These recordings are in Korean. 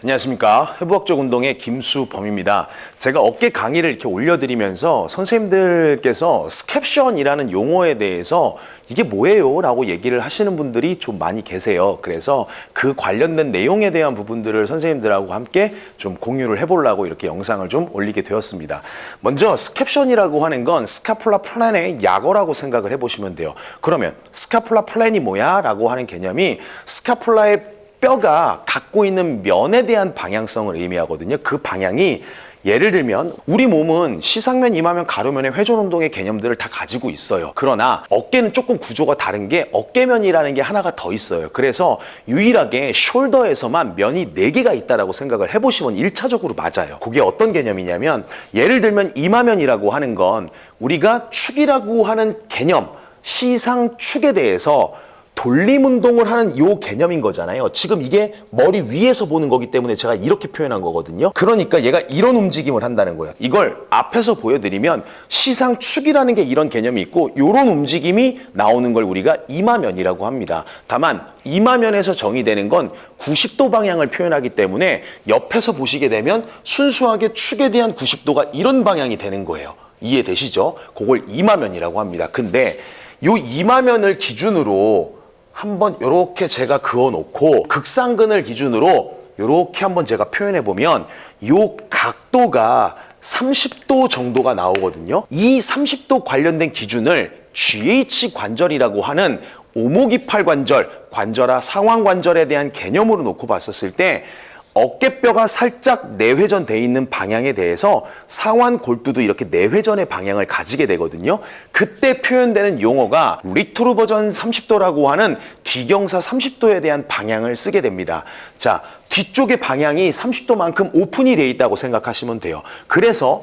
안녕하십니까. 해부학적 운동의 김수범입니다. 제가 어깨 강의를 이렇게 올려드리면서 선생님들께서 스캡션이라는 용어에 대해서 이게 뭐예요? 라고 얘기를 하시는 분들이 좀 많이 계세요. 그래서 그 관련된 내용에 대한 부분들을 선생님들하고 함께 좀 공유를 해보려고 이렇게 영상을 좀 올리게 되었습니다. 먼저 스캡션이라고 하는 건 스카폴라 플랜의 약어라고 생각을 해보시면 돼요. 그러면 스카폴라 플랜이 뭐야? 라고 하는 개념이 스카폴라의 뼈가 갖고 있는 면에 대한 방향성을 의미하거든요. 그 방향이 예를 들면 우리 몸은 시상면, 이마면, 가로면의 회전 운동의 개념들을 다 가지고 있어요. 그러나 어깨는 조금 구조가 다른 게 어깨면이라는 게 하나가 더 있어요. 그래서 유일하게 숄더에서만 면이 4개가 있다라고 생각을 해보시면 1차적으로 맞아요. 그게 어떤 개념이냐면 예를 들면 이마면이라고 하는 건 우리가 축이라고 하는 개념, 시상축에 대해서 돌림 운동을 하는 요 개념인 거잖아요. 지금 이게 머리 위에서 보는 거기 때문에 제가 이렇게 표현한 거거든요. 그러니까 얘가 이런 움직임을 한다는 거예요. 이걸 앞에서 보여드리면 시상축이라는 게 이런 개념이 있고 요런 움직임이 나오는 걸 우리가 이마면이라고 합니다. 다만 이마면에서 정의되는 건 90도 방향을 표현하기 때문에 옆에서 보시게 되면 순수하게 축에 대한 90도가 이런 방향이 되는 거예요. 이해되시죠? 그걸 이마면이라고 합니다. 근데 요 이마면을 기준으로 한번 이렇게 제가 그어놓고 극상근을 기준으로 이렇게 한번 제가 표현해 보면 요 각도가 30도 정도가 나오거든요. 이 30도 관련된 기준을 GH 관절이라고 하는 오목이팔 관절, 관절화 상완관절에 대한 개념으로 놓고 봤었을 때 어깨뼈가 살짝 내회전되어 있는 방향에 대해서 상완 골두도 이렇게 내회전의 방향을 가지게 되거든요. 그때 표현되는 용어가 리트로버전 30도라고 하는 뒤경사 30도에 대한 방향을 쓰게 됩니다. 자, 뒤쪽의 방향이 30도만큼 오픈이 되어 있다고 생각하시면 돼요. 그래서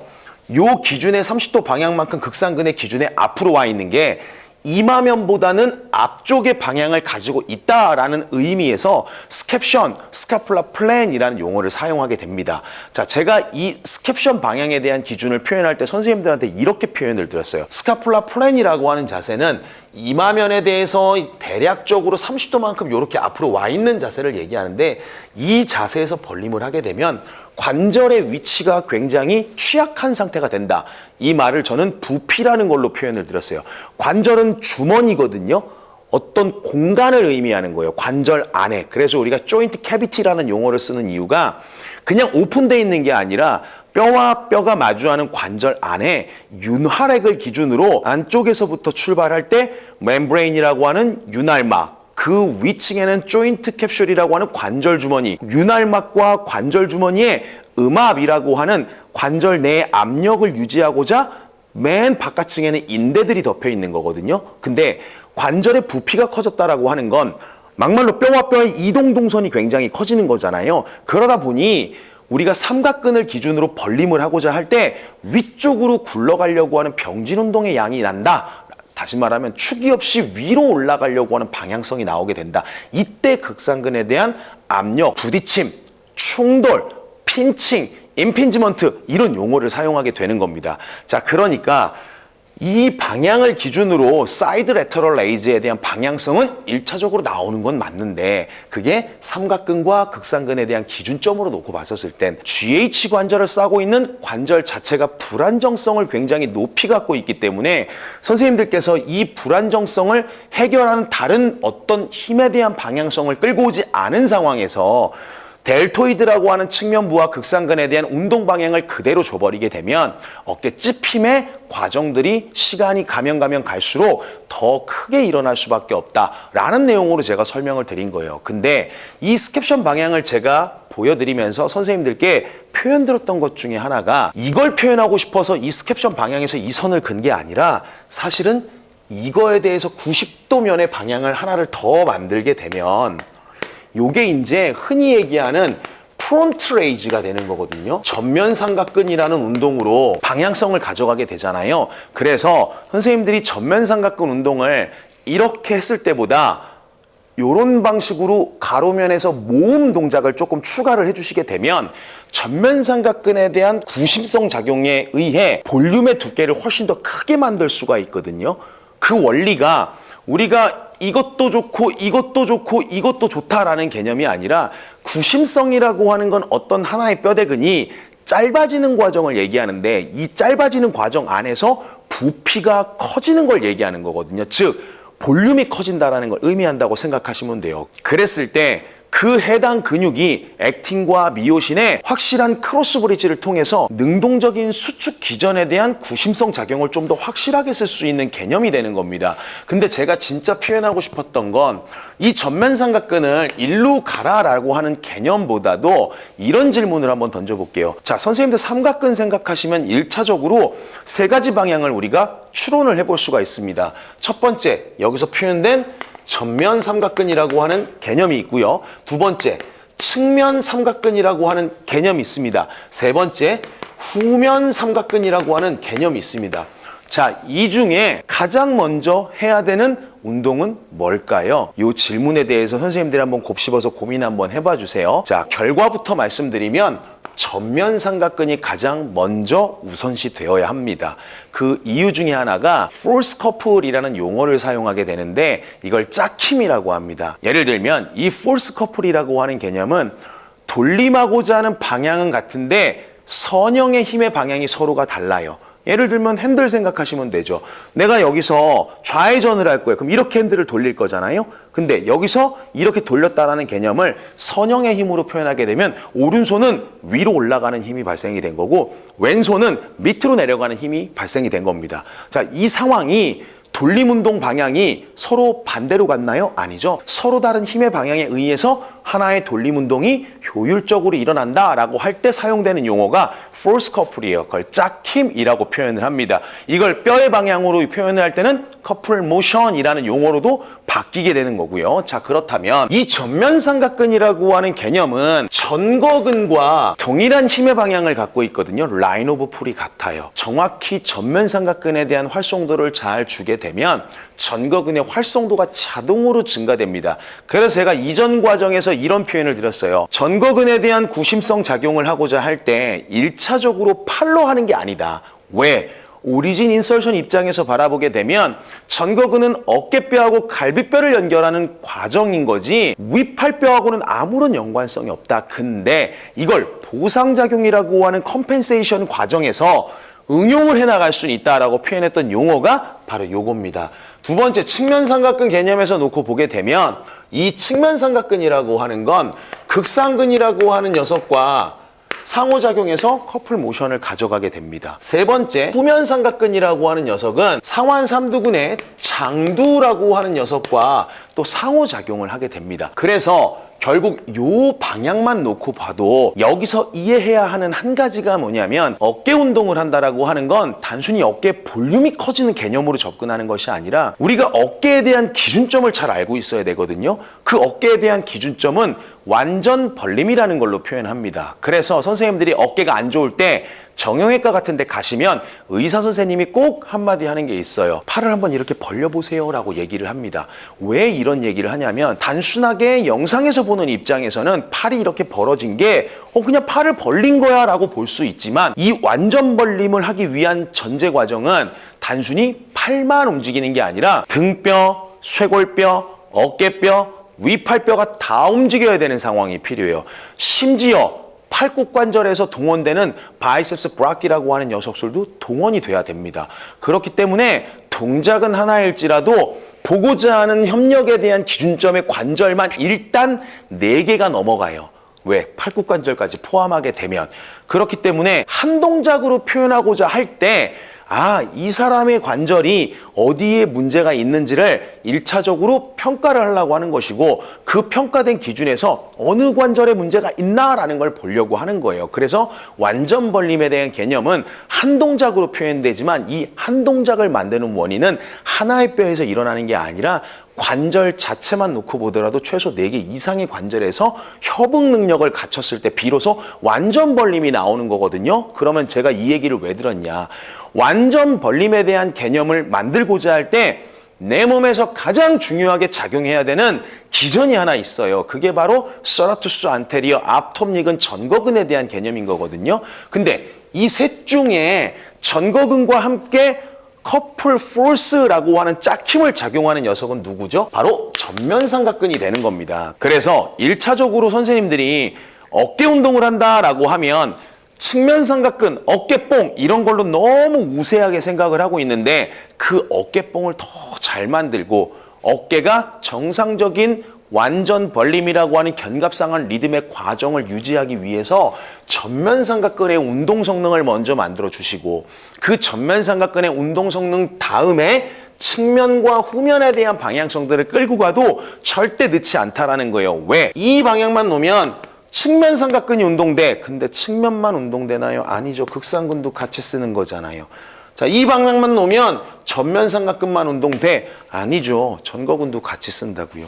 요 기준의 30도 방향만큼 극상근의 기준에 앞으로 와 있는 게 이마면보다는 앞쪽의 방향을 가지고 있다라는 의미에서 스캡션, 스카폴라 플랜이라는 용어를 사용하게 됩니다. 자, 제가 이 스캡션 방향에 대한 기준을 표현할 때 선생님들한테 이렇게 표현을 드렸어요. 스카폴라 플랜이라고 하는 자세는 이마면에 대해서 대략적으로 30도만큼 이렇게 앞으로 와 있는 자세를 얘기하는데 이 자세에서 벌림을 하게 되면 관절의 위치가 굉장히 취약한 상태가 된다. 이 말을 저는 부피라는 걸로 표현을 드렸어요. 관절은 주머니거든요. 어떤 공간을 의미하는 거예요. 관절 안에. 그래서 우리가 조인트 캐비티라는 용어를 쓰는 이유가 그냥 오픈되어 있는 게 아니라 뼈와 뼈가 마주하는 관절 안에 윤활액을 기준으로 안쪽에서부터 출발할 때 멤브레인이라고 하는 윤활막, 그 위층에는 조인트 캡슐이라고 하는 관절 주머니, 윤활막과 관절 주머니에 음압이라고 하는 관절 내 압력을 유지하고자 맨 바깥층에는 인대들이 덮여 있는 거거든요. 근데 관절의 부피가 커졌다라고 하는 건 막말로 뼈와 뼈의 이동 동선이 굉장히 커지는 거잖아요. 그러다 보니 우리가 삼각근을 기준으로 벌림을 하고자 할 때 위쪽으로 굴러가려고 하는 병진 운동의 양이 난다. 다시 말하면 축이 없이 위로 올라가려고 하는 방향성이 나오게 된다. 이때 극상근에 대한 압력, 부딪힘, 충돌, 핀칭, 임핀지먼트 이런 용어를 사용하게 되는 겁니다. 자, 그러니까 이 방향을 기준으로 사이드 레터럴 레이즈에 대한 방향성은 1차적으로 나오는 건 맞는데 그게 삼각근과 극상근에 대한 기준점으로 놓고 봤었을 땐 GH 관절을 싸고 있는 관절 자체가 불안정성을 굉장히 높이 갖고 있기 때문에 선생님들께서 이 불안정성을 해결하는 다른 어떤 힘에 대한 방향성을 끌고 오지 않은 상황에서 델토이드라고 하는 측면부와 극상근에 대한 운동 방향을 그대로 줘버리게 되면 어깨 찝힘의 과정들이 시간이 가면 갈수록 더 크게 일어날 수밖에 없다라는 내용으로 제가 설명을 드린 거예요. 근데 이 스캡션 방향을 제가 보여드리면서 선생님들께 표현 들었던 것 중에 하나가 이걸 표현하고 싶어서 이 스캡션 방향에서 이 선을 근 게 아니라 사실은 이거에 대해서 90도 면의 방향을 하나를 더 만들게 되면 요게 이제 흔히 얘기하는 프론트 레이즈가 되는 거거든요. 전면 삼각근이라는 운동으로 방향성을 가져가게 되잖아요. 그래서 선생님들이 전면 삼각근 운동을 이렇게 했을 때보다 이런 방식으로 가로면에서 모음 동작을 조금 추가를 해주시게 되면 전면 삼각근에 대한 구심성 작용에 의해 볼륨의 두께를 훨씬 더 크게 만들 수가 있거든요. 그 원리가 우리가 이것도 좋고 이것도 좋고 이것도 좋다라는 개념이 아니라 구심성이라고 하는 건 어떤 하나의 뼈대근이 짧아지는 과정을 얘기하는데 이 짧아지는 과정 안에서 부피가 커지는 걸 얘기하는 거거든요. 즉 볼륨이 커진다라는 걸 의미한다고 생각하시면 돼요. 그랬을 때 그 해당 근육이 액틴과 미오신의 확실한 크로스 브릿지를 통해서 능동적인 수축 기전에 대한 구심성 작용을 좀 더 확실하게 쓸 수 있는 개념이 되는 겁니다. 근데 제가 진짜 표현하고 싶었던 건 이 전면 삼각근을 일로 가라라고 하는 개념보다도 이런 질문을 한번 던져볼게요. 자, 선생님들 삼각근 생각하시면 1차적으로 세 가지 방향을 우리가 추론을 해볼 수가 있습니다. 첫 번째, 여기서 표현된 전면 삼각근이라고 하는 개념이 있고요. 두 번째, 측면 삼각근이라고 하는 개념이 있습니다. 세 번째, 후면 삼각근이라고 하는 개념이 있습니다. 자, 이 중에 가장 먼저 해야 되는 운동은 뭘까요? 이 질문에 대해서 선생님들이 한번 곱씹어서 고민 한번 해봐 주세요. 자, 결과부터 말씀드리면 전면 삼각근이 가장 먼저 우선시 되어야 합니다. 그 이유 중에 하나가 force couple이라는 용어를 사용하게 되는데 이걸 짝힘이라고 합니다. 예를 들면 이 force couple이라고 하는 개념은 돌림하고자 하는 방향은 같은데 선형의 힘의 방향이 서로가 달라요. 예를 들면 핸들 생각하시면 되죠. 내가 여기서 좌회전을 할 거예요. 그럼 이렇게 핸들을 돌릴 거잖아요. 근데 여기서 이렇게 돌렸다라는 개념을 선형의 힘으로 표현하게 되면 오른손은 위로 올라가는 힘이 발생이 된 거고 왼손은 밑으로 내려가는 힘이 발생이 된 겁니다. 자, 이 상황이 돌림운동 방향이 서로 반대로 갔나요? 아니죠. 서로 다른 힘의 방향에 의해서 하나의 돌림운동이 효율적으로 일어난다라고 할 때 사용되는 용어가 force couple이에요. 그걸 짝힘이라고 표현을 합니다. 이걸 뼈의 방향으로 표현을 할 때는 couple motion이라는 용어로도 바뀌게 되는 거고요. 자, 그렇다면 이 전면 삼각근이라고 하는 개념은 전거근과 동일한 힘의 방향을 갖고 있거든요. 라인 오브 풀이 같아요. 정확히 전면 삼각근에 대한 활성도를 잘 주게 되면 전거근의 활성도가 자동으로 증가됩니다. 그래서 제가 이전 과정에서 이런 표현을 드렸어요. 전거근에 대한 구심성 작용을 하고자 할 때 1차적으로 팔로 하는 게 아니다. 왜? 오리진 인설션 입장에서 바라보게 되면 전거근은 어깨뼈하고 갈비뼈를 연결하는 과정인 거지 윗팔뼈하고는 아무런 연관성이 없다. 근데 이걸 보상작용이라고 하는 컴펜세이션 과정에서 응용을 해나갈 수 있다라고 표현했던 용어가 바로 요겁니다. 두 번째, 측면 삼각근 개념에서 놓고 보게 되면 이 측면 삼각근이라고 하는 건 극상근이라고 하는 녀석과 상호작용해서 커플 모션을 가져가게 됩니다. 세 번째, 후면 삼각근이라고 하는 녀석은 상완 삼두근의 장두라고 하는 녀석과 또 상호작용을 하게 됩니다. 그래서 결국 요 방향만 놓고 봐도 여기서 이해해야 하는 한 가지가 뭐냐면 어깨 운동을 한다라고 하는 건 단순히 어깨 볼륨이 커지는 개념으로 접근하는 것이 아니라 우리가 어깨에 대한 기준점을 잘 알고 있어야 되거든요. 그 어깨에 대한 기준점은 완전 벌림이라는 걸로 표현합니다. 그래서 선생님들이 어깨가 안 좋을 때 정형외과 같은 데 가시면 의사 선생님이 꼭 한마디 하는 게 있어요. 팔을 한번 이렇게 벌려보세요 라고 얘기를 합니다. 왜 이런 얘기를 하냐면 단순하게 영상에서 보는 입장에서는 팔이 이렇게 벌어진 게 그냥 팔을 벌린 거야 라고 볼 수 있지만 이 완전 벌림을 하기 위한 전제 과정은 단순히 팔만 움직이는 게 아니라 등뼈, 쇄골뼈, 어깨뼈, 위팔뼈가 다 움직여야 되는 상황이 필요해요. 심지어 팔굽관절에서 동원되는 바이셉스 브라키라고 하는 녀석들도 동원이 돼야 됩니다. 그렇기 때문에 동작은 하나일지라도 보고자 하는 협력에 대한 기준점의 관절만 일단 4개가 넘어가요. 왜? 팔굽관절까지 포함하게 되면. 그렇기 때문에 한 동작으로 표현하고자 할 때 이 사람의 관절이 어디에 문제가 있는지를 1차적으로 평가를 하려고 하는 것이고 그 평가된 기준에서 어느 관절에 문제가 있나라는 걸 보려고 하는 거예요. 그래서 완전 벌림에 대한 개념은 한 동작으로 표현되지만 이 한 동작을 만드는 원인은 하나의 뼈에서 일어나는 게 아니라 관절 자체만 놓고 보더라도 최소 4개 이상의 관절에서 협응 능력을 갖췄을 때 비로소 완전 벌림이 나오는 거거든요. 그러면 제가 이 얘기를 왜 들었냐. 완전 벌림에 대한 개념을 만들고자 할 때 내 몸에서 가장 중요하게 작용해야 되는 기전이 하나 있어요. 그게 바로 서라투스 안테리어 앞톱닉은 전거근에 대한 개념인 거거든요. 근데 이 셋 중에 전거근과 함께 커플 포스라고 하는 짝힘을 작용하는 녀석은 누구죠? 바로 전면삼각근이 되는 겁니다. 그래서 1차적으로 선생님들이 어깨 운동을 한다라고 하면 측면삼각근, 어깨뽕 이런 걸로 너무 우세하게 생각을 하고 있는데 그 어깨뽕을 더 잘 만들고 어깨가 정상적인 완전 벌림이라고 하는 견갑상한 리듬의 과정을 유지하기 위해서 전면삼각근의 운동 성능을 먼저 만들어 주시고 그 전면삼각근의 운동 성능 다음에 측면과 후면에 대한 방향성들을 끌고 가도 절대 늦지 않다라는 거예요. 왜? 이 방향만 놓으면 측면 삼각근이 운동돼. 근데 측면만 운동되나요? 아니죠. 극상근도 같이 쓰는 거잖아요. 자, 이 방향만 놓으면 전면 삼각근만 운동돼. 아니죠. 전거근도 같이 쓴다고요.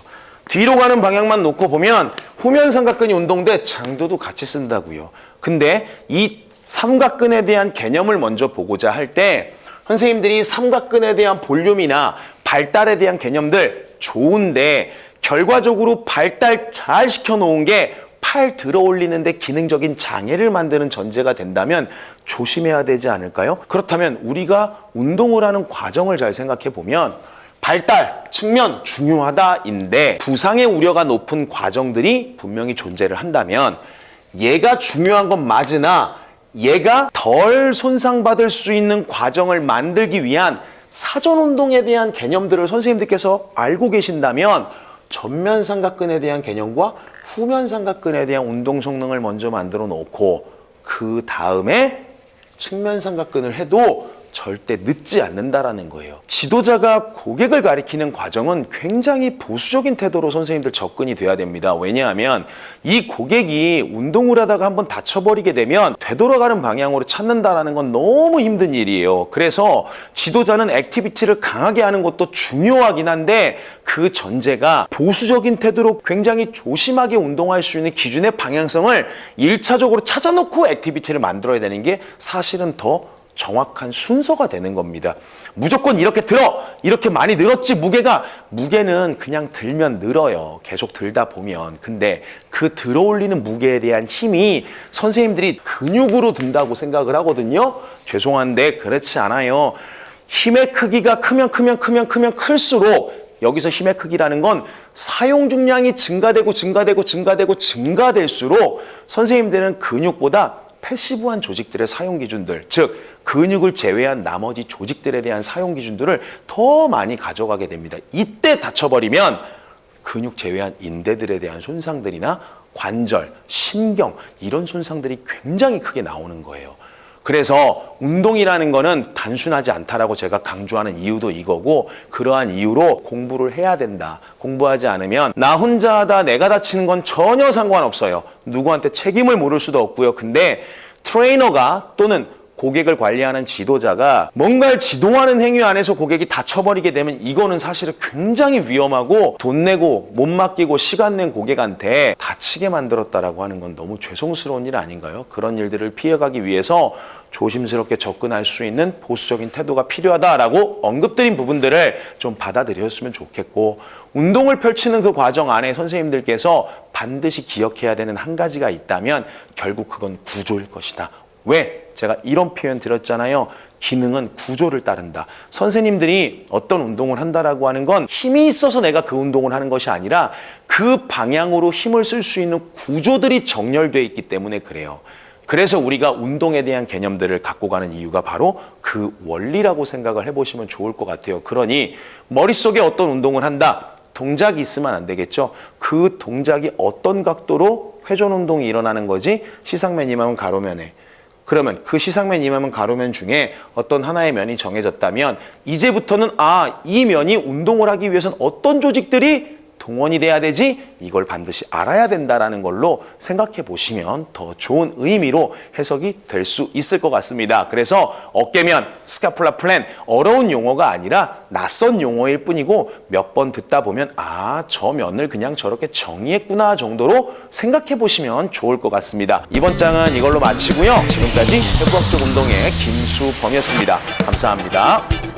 뒤로 가는 방향만 놓고 보면 후면 삼각근이 운동돼. 장도도 같이 쓴다고요. 근데 이 삼각근에 대한 개념을 먼저 보고자 할 때 선생님들이 삼각근에 대한 볼륨이나 발달에 대한 개념들 좋은데 결과적으로 발달 잘 시켜놓은 게 팔 들어 올리는데 기능적인 장애를 만드는 전제가 된다면 조심해야 되지 않을까요? 그렇다면 우리가 운동을 하는 과정을 잘 생각해 보면 발달, 측면 중요하다인데 부상의 우려가 높은 과정들이 분명히 존재를 한다면 얘가 중요한 건 맞으나 얘가 덜 손상받을 수 있는 과정을 만들기 위한 사전 운동에 대한 개념들을 선생님들께서 알고 계신다면 전면 삼각근에 대한 개념과 후면 삼각근에 대한 운동 성능을 먼저 만들어 놓고 그 다음에 측면 삼각근을 해도 절대 늦지 않는다라는 거예요. 지도자가 고객을 가리키는 과정은 굉장히 보수적인 태도로 선생님들 접근이 돼야 됩니다. 왜냐하면 이 고객이 운동을 하다가 한번 다쳐버리게 되면 되돌아가는 방향으로 찾는다라는 건 너무 힘든 일이에요. 그래서 지도자는 액티비티를 강하게 하는 것도 중요하긴 한데 그 전제가 보수적인 태도로 굉장히 조심하게 운동할 수 있는 기준의 방향성을 1차적으로 찾아놓고 액티비티를 만들어야 되는 게 사실은 더 정확한 순서가 되는 겁니다. 무조건 이렇게 들어! 이렇게 많이 늘었지 무게는 그냥 들면 늘어요. 계속 들다 보면. 근데 그 들어 올리는 무게에 대한 힘이 선생님들이 근육으로 든다고 생각을 하거든요. 죄송한데 그렇지 않아요. 힘의 크기가 크면 클수록 여기서 힘의 크기라는 건 사용 중량이 증가될수록 선생님들은 근육보다 패시브한 조직들의 사용 기준들, 즉 근육을 제외한 나머지 조직들에 대한 사용 기준들을 더 많이 가져가게 됩니다. 이때 다쳐버리면 근육 제외한 인대들에 대한 손상들이나 관절, 신경 이런 손상들이 굉장히 크게 나오는 거예요. 그래서 운동이라는 거는 단순하지 않다라고 제가 강조하는 이유도 이거고 그러한 이유로 공부를 해야 된다. 공부하지 않으면 나 혼자 하다 내가 다치는 건 전혀 상관없어요. 누구한테 책임을 물을 수도 없고요. 근데 트레이너가 또는 고객을 관리하는 지도자가 뭔가를 지도하는 행위 안에서 고객이 다쳐버리게 되면 이거는 사실은 굉장히 위험하고 돈 내고 못 맡기고 시간 낸 고객한테 다치게 만들었다라고 하는 건 너무 죄송스러운 일 아닌가요? 그런 일들을 피해가기 위해서 조심스럽게 접근할 수 있는 보수적인 태도가 필요하다라고 언급드린 부분들을 좀 받아들였으면 좋겠고 운동을 펼치는 그 과정 안에 선생님들께서 반드시 기억해야 되는 한 가지가 있다면 결국 그건 구조일 것이다. 왜? 제가 이런 표현 드렸잖아요. 기능은 구조를 따른다. 선생님들이 어떤 운동을 한다라고 하는 건 힘이 있어서 내가 그 운동을 하는 것이 아니라 그 방향으로 힘을 쓸 수 있는 구조들이 정렬되어 있기 때문에 그래요. 그래서 우리가 운동에 대한 개념들을 갖고 가는 이유가 바로 그 원리라고 생각을 해보시면 좋을 것 같아요. 그러니 머릿속에 어떤 운동을 한다. 동작이 있으면 안 되겠죠. 그 동작이 어떤 각도로 회전 운동이 일어나는 거지? 시상면, 이마면, 가로면에. 그러면 그 시상면, 이마면, 가로면 중에 어떤 하나의 면이 정해졌다면 이제부터는 이 면이 운동을 하기 위해서는 어떤 조직들이 동원이 돼야 되지? 이걸 반드시 알아야 된다라는 걸로 생각해 보시면 더 좋은 의미로 해석이 될 수 있을 것 같습니다. 그래서 어깨면, 스카폴라 플랜 어려운 용어가 아니라 낯선 용어일 뿐이고 몇 번 듣다 보면 저 면을 그냥 저렇게 정의했구나 정도로 생각해 보시면 좋을 것 같습니다. 이번 장은 이걸로 마치고요. 지금까지 해부학적 운동의 김수범이었습니다. 감사합니다.